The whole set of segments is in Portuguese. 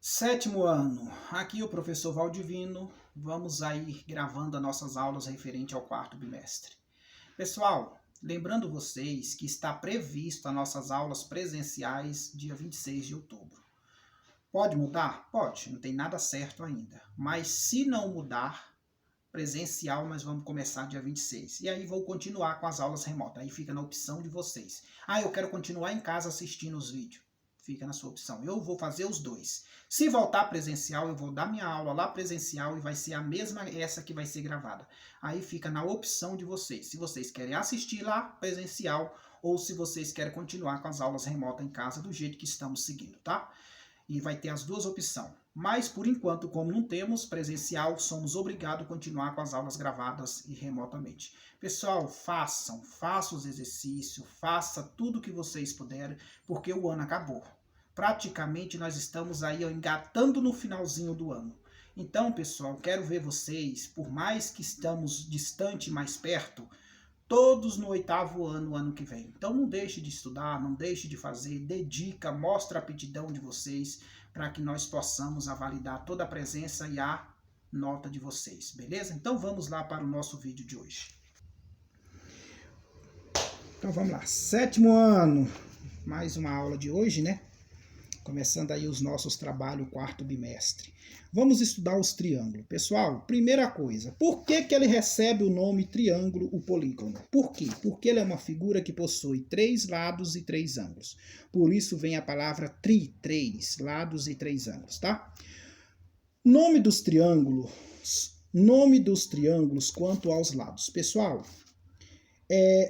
Sétimo ano, aqui o professor Valdivino, vamos aí gravando as nossas aulas referente ao quarto bimestre. Pessoal, lembrando vocês que está previsto as nossas aulas presenciais dia 26 de outubro. Pode mudar? Pode, não tem nada certo ainda. Mas se não mudar, presencial nós vamos começar dia 26. E aí vou continuar com as aulas remotas, aí fica na opção de vocês. Eu quero continuar em casa assistindo os vídeos. Fica na sua opção. Eu vou fazer os dois. Se voltar presencial, eu vou dar minha aula lá presencial e vai ser a mesma essa que vai ser gravada. Aí fica na opção de vocês. Se vocês querem assistir lá presencial ou se vocês querem continuar com as aulas remotas em casa do jeito que estamos seguindo, tá? E vai ter as duas opções. Mas, por enquanto, como não temos presencial, somos obrigados a continuar com as aulas gravadas e remotamente. Pessoal, façam os exercícios, faça tudo que vocês puderem, porque o ano acabou. Praticamente nós estamos aí engatando no finalzinho do ano. Então, pessoal, quero ver vocês, por mais que estamos distante e mais perto, todos no oitavo ano, ano que vem. Então não deixe de estudar, não deixe de fazer, dedica, mostra a aptidão de vocês para que nós possamos validar toda a presença e a nota de vocês, beleza? Então vamos lá para o nosso vídeo de hoje. Então vamos lá, sétimo ano, mais uma aula de hoje, né? Começando aí os nossos trabalhos, quarto bimestre. Vamos estudar os triângulos. Pessoal, primeira coisa, por que ele recebe o nome triângulo, o polígono? Por quê? Porque ele é uma figura que possui 3 lados e 3 ângulos. Por isso vem a palavra tri, 3 lados e 3 ângulos, tá? Nome dos triângulos quanto aos lados. Pessoal,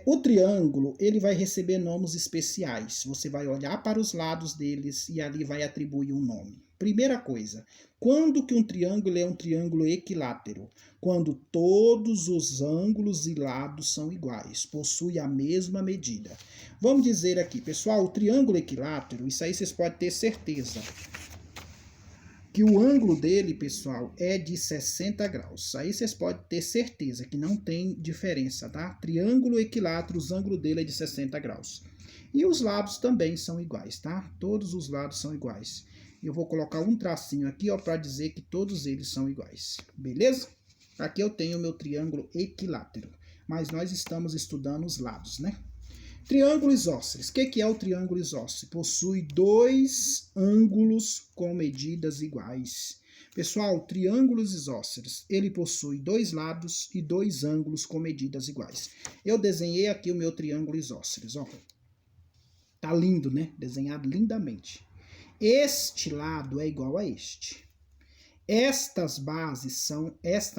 o triângulo ele vai receber nomes especiais. Você vai olhar para os lados deles e ali vai atribuir um nome. Primeira coisa, quando que um triângulo é um triângulo equilátero? Quando todos os ângulos e lados são iguais, possui a mesma medida. Vamos dizer aqui, pessoal, o triângulo equilátero, isso aí vocês podem ter certeza, que o ângulo dele, pessoal, é de 60 graus. Aí vocês podem ter certeza que não tem diferença, tá? Triângulo equilátero, o ângulo dele é de 60 graus. E os lados também são iguais, tá? Todos os lados são iguais. Eu vou colocar um tracinho aqui, ó, para dizer que todos eles são iguais. Beleza? Aqui eu tenho o meu triângulo equilátero. Mas nós estamos estudando os lados, né? Triângulo isósceles. O que é o triângulo isósceles? Possui 2 ângulos com medidas iguais. Pessoal, triângulos isósceles, ele possui 2 lados e 2 ângulos com medidas iguais. Eu desenhei aqui o meu triângulo isósceles, ó. Tá lindo, né? Desenhado lindamente. Este lado é igual a este. Esta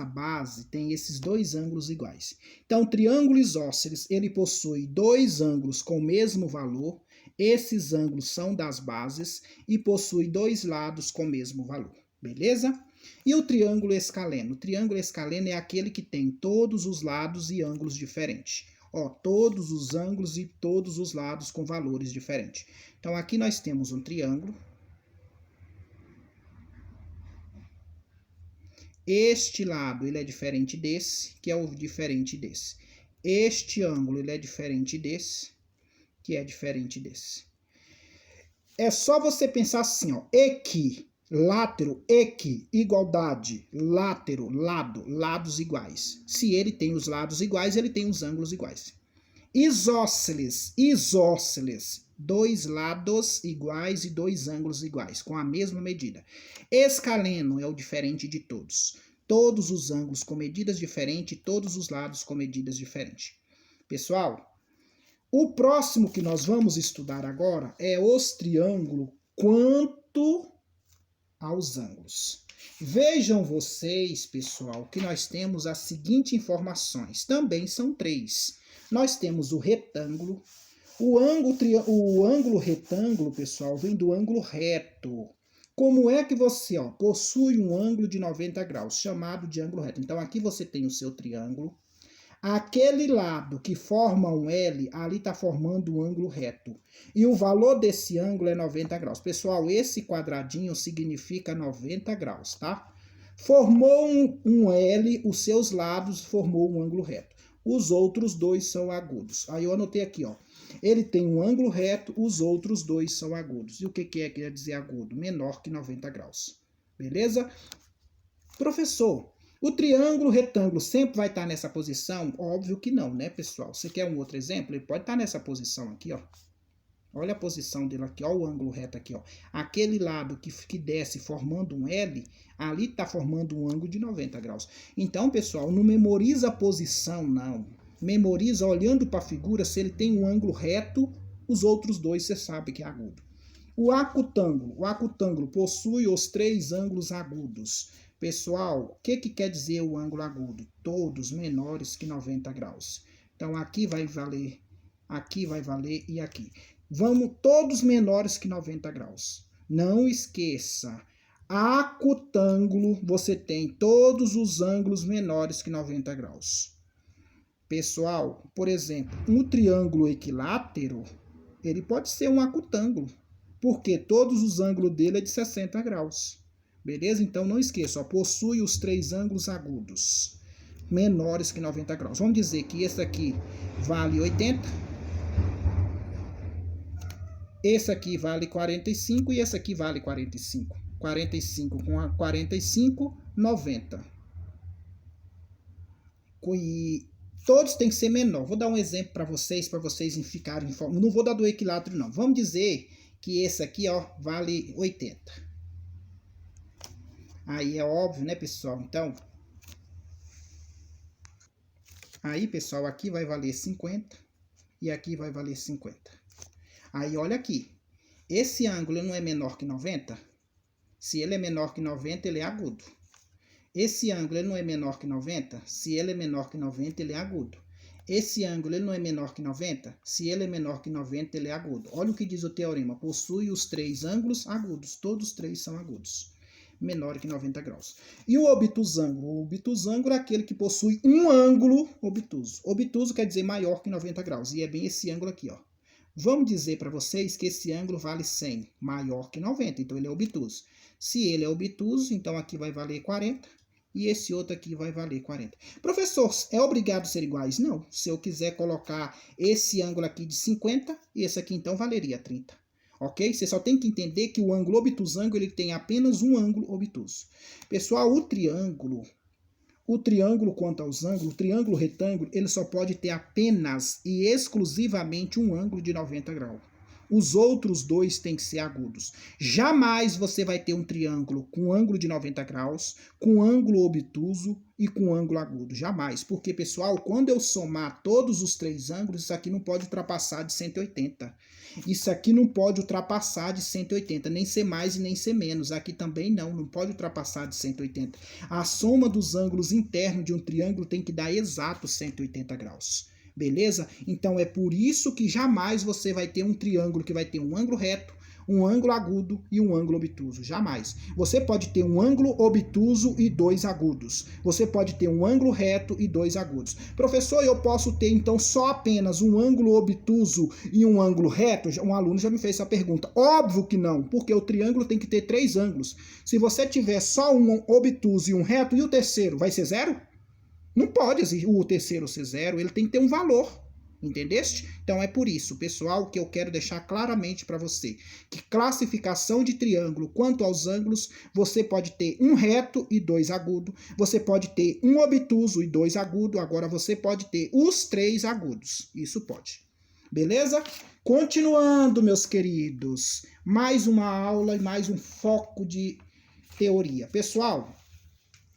base tem esses 2 ângulos iguais. Então, o triângulo isósceles, ele possui 2 ângulos com o mesmo valor. Esses ângulos são das bases e possui 2 lados com o mesmo valor. Beleza? E o triângulo escaleno? O triângulo escaleno é aquele que tem todos os lados e ângulos diferentes. Ó, todos os ângulos e todos os lados com valores diferentes. Então, aqui nós temos um triângulo. Este lado ele é diferente desse, que é o diferente desse. Este ângulo ele é diferente desse, que é diferente desse. É só você pensar assim, ó, equilátero, igualdade, látero, lado, lados iguais. Se ele tem os lados iguais, ele tem os ângulos iguais. Isósceles, 2 lados iguais e 2 ângulos iguais, com a mesma medida. Escaleno é o diferente de todos. Todos os ângulos com medidas diferentes, todos os lados com medidas diferentes. Pessoal, o próximo que nós vamos estudar agora é os triângulos quanto aos ângulos. Vejam vocês, pessoal, que nós temos as seguintes informações. Também são 3. Nós temos o retângulo. O ângulo retângulo, pessoal, vem do ângulo reto. Como é que você possui um ângulo de 90 graus, chamado de ângulo reto? Então, aqui você tem o seu triângulo. Aquele lado que forma um L, ali está formando um ângulo reto. E o valor desse ângulo é 90 graus. Pessoal, esse quadradinho significa 90 graus, tá? Formou um L, os seus lados formou um ângulo reto. Os outros 2 são agudos. Aí eu anotei aqui, ó. Ele tem um ângulo reto, os outros dois são agudos. E o que quer dizer agudo? Menor que 90 graus. Beleza? Professor, o triângulo retângulo sempre vai estar nessa posição? Óbvio que não, né, pessoal? Você quer um outro exemplo? Ele pode estar nessa posição aqui, ó. Olha a posição dele aqui, ó, o ângulo reto aqui, ó. Aquele lado que desce formando um L, ali está formando um ângulo de 90 graus. Então, pessoal, não memoriza a posição, não. Memoriza olhando para a figura, se ele tem um ângulo reto, os outros dois você sabe que é agudo. O acutângulo possui os 3 ângulos agudos. Pessoal, o que quer dizer o ângulo agudo? Todos menores que 90 graus. Então, aqui vai valer e aqui. Vamos todos menores que 90 graus. Não esqueça, acutângulo, você tem todos os ângulos menores que 90 graus. Pessoal, por exemplo, um triângulo equilátero, ele pode ser um acutângulo, porque todos os ângulos dele é de 60 graus. Beleza? Então, não esqueça, ó, possui os 3 ângulos agudos, menores que 90 graus. Vamos dizer que esse aqui vale 80, esse aqui vale 45 e esse aqui vale 45. 45 com 45, 90. E todos têm que ser menor. Vou dar um exemplo para vocês ficarem informados. Não vou dar do equilátero, não. Vamos dizer que esse aqui, ó, vale 80. Aí é óbvio, né, pessoal? Então, aí, pessoal, aqui vai valer 50 e aqui vai valer 50. Aí, olha aqui. Esse ângulo não é menor que 90? Se ele é menor que 90, ele é agudo. Esse ângulo ele não é menor que 90? Se ele é menor que 90, ele é agudo. Esse ângulo ele não é menor que 90? Se ele é menor que 90, ele é agudo. Olha o que diz o teorema. Possui os 3 ângulos agudos. Todos os 3 são agudos. Menor que 90 graus. E o obtusângulo? O obtusângulo é aquele que possui um ângulo obtuso. Obtuso quer dizer maior que 90 graus. E é bem esse ângulo aqui, ó. Vamos dizer para vocês que esse ângulo vale 100, maior que 90, então ele é obtuso. Se ele é obtuso, então aqui vai valer 40 e esse outro aqui vai valer 40. Professor, é obrigado a ser iguais? Não. Se eu quiser colocar esse ângulo aqui de 50, esse aqui então valeria 30. Ok? Você só tem que entender que o ângulo obtusângulo ele tem apenas um ângulo obtuso. Pessoal, o triângulo quanto aos ângulos, o triângulo retângulo, ele só pode ter apenas e exclusivamente um ângulo de 90 graus. Os outros dois têm que ser agudos. Jamais você vai ter um triângulo com ângulo de 90 graus, com ângulo obtuso e com ângulo agudo. Jamais. Porque, pessoal, quando eu somar todos os 3 ângulos, isso aqui não pode ultrapassar de 180. Isso aqui não pode ultrapassar de 180, nem ser mais e nem ser menos. Aqui também não pode ultrapassar de 180. A soma dos ângulos internos de um triângulo tem que dar exato 180 graus. Beleza? Então é por isso que jamais você vai ter um triângulo que vai ter um ângulo reto, um ângulo agudo e um ângulo obtuso. Jamais. Você pode ter um ângulo obtuso e 2 agudos. Você pode ter um ângulo reto e 2 agudos. Professor, eu posso ter então só apenas um ângulo obtuso e um ângulo reto? Um aluno já me fez essa pergunta. Óbvio que não, porque o triângulo tem que ter 3 ângulos. Se você tiver só um obtuso e um reto, e o terceiro, vai ser 0? Não pode o terceiro ser 0, ele tem que ter um valor. Entendeste? Então é por isso, pessoal, que eu quero deixar claramente para você que classificação de triângulo quanto aos ângulos, você pode ter um reto e 2 agudos, você pode ter um obtuso e 2 agudos, agora você pode ter os 3 agudos. Isso pode. Beleza? Continuando, meus queridos, mais uma aula e mais um foco de teoria. Pessoal,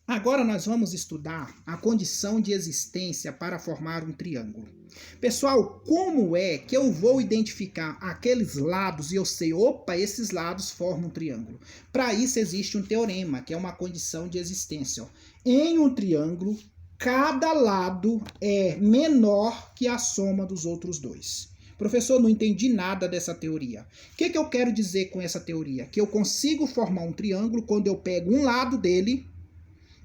agora nós vamos estudar a condição de existência para formar um triângulo. Pessoal, como é que eu vou identificar aqueles lados e eu sei, opa, esses lados formam um triângulo? Para isso existe um teorema, que é uma condição de existência. Ó. Em um triângulo, cada lado é menor que a soma dos outros dois. Professor, não entendi nada dessa teoria. O que eu quero dizer com essa teoria? Que eu consigo formar um triângulo quando eu pego um lado dele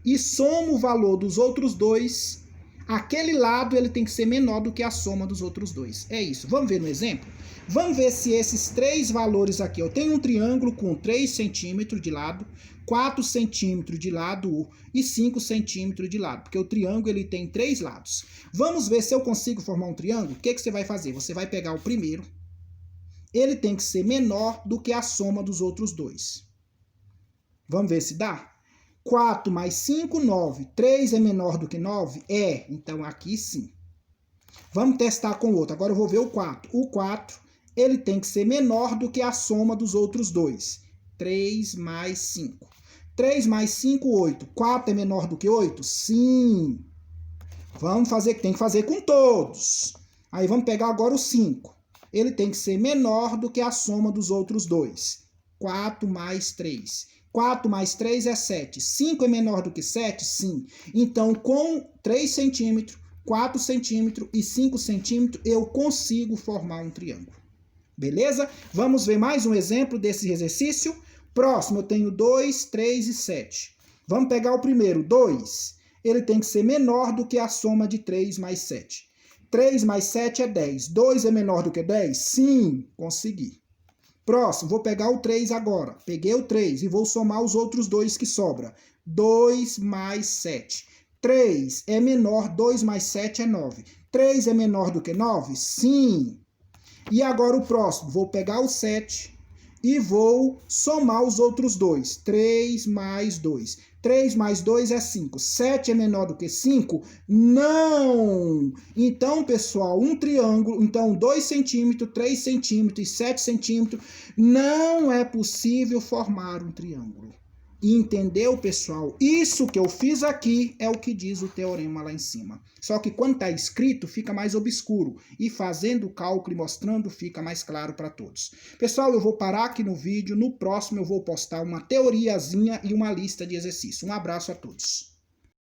e somo o valor dos outros dois aquele lado ele tem que ser menor do que a soma dos outros dois. É isso. Vamos ver no exemplo? Vamos ver se esses três valores aqui, eu tenho um triângulo com 3 centímetros de lado, 4 centímetros de lado e 5 centímetros de lado, porque o triângulo ele tem 3 lados. Vamos ver se eu consigo formar um triângulo. O que você vai fazer? Você vai pegar o primeiro, ele tem que ser menor do que a soma dos outros dois. Vamos ver se dá? 4 mais 5, 9. 3 é menor do que 9? É, então aqui sim. Vamos testar com o outro. Agora eu vou ver o 4. O 4, ele tem que ser menor do que a soma dos outros dois. 3 mais 5. 3 mais 5, 8. 4 é menor do que 8? Sim. Vamos fazer, tem que fazer com todos. Aí vamos pegar agora o 5. Ele tem que ser menor do que a soma dos outros dois. 4 mais 3. 4 mais 3 é 7. 5 é menor do que 7? Sim. Então, com 3 centímetros, 4 centímetros e 5 centímetros, eu consigo formar um triângulo. Beleza? Vamos ver mais um exemplo desse exercício? Próximo, eu tenho 2, 3 e 7. Vamos pegar o primeiro, 2. Ele tem que ser menor do que a soma de 3 mais 7. 3 mais 7 é 10. 2 é menor do que 10? Sim, consegui. Próximo, vou pegar o 3 agora. Peguei o 3 e vou somar os outros dois que sobram. 2 mais 7. 3 é menor, 2 mais 7 é 9. 3 é menor do que 9? Sim. E agora o próximo, vou pegar o 7 e vou somar os outros dois. 3 mais 2. 3 mais 2 é 5. 7 é menor do que 5? Não! Então, pessoal, um triângulo, então 2 centímetros, 3 centímetros e 7 centímetros, não é possível formar um triângulo. Entendeu, pessoal? Isso que eu fiz aqui é o que diz o teorema lá em cima. Só que quando está escrito, fica mais obscuro. E fazendo o cálculo e mostrando, fica mais claro para todos. Pessoal, eu vou parar aqui no vídeo. No próximo eu vou postar uma teoriazinha e uma lista de exercícios. Um abraço a todos.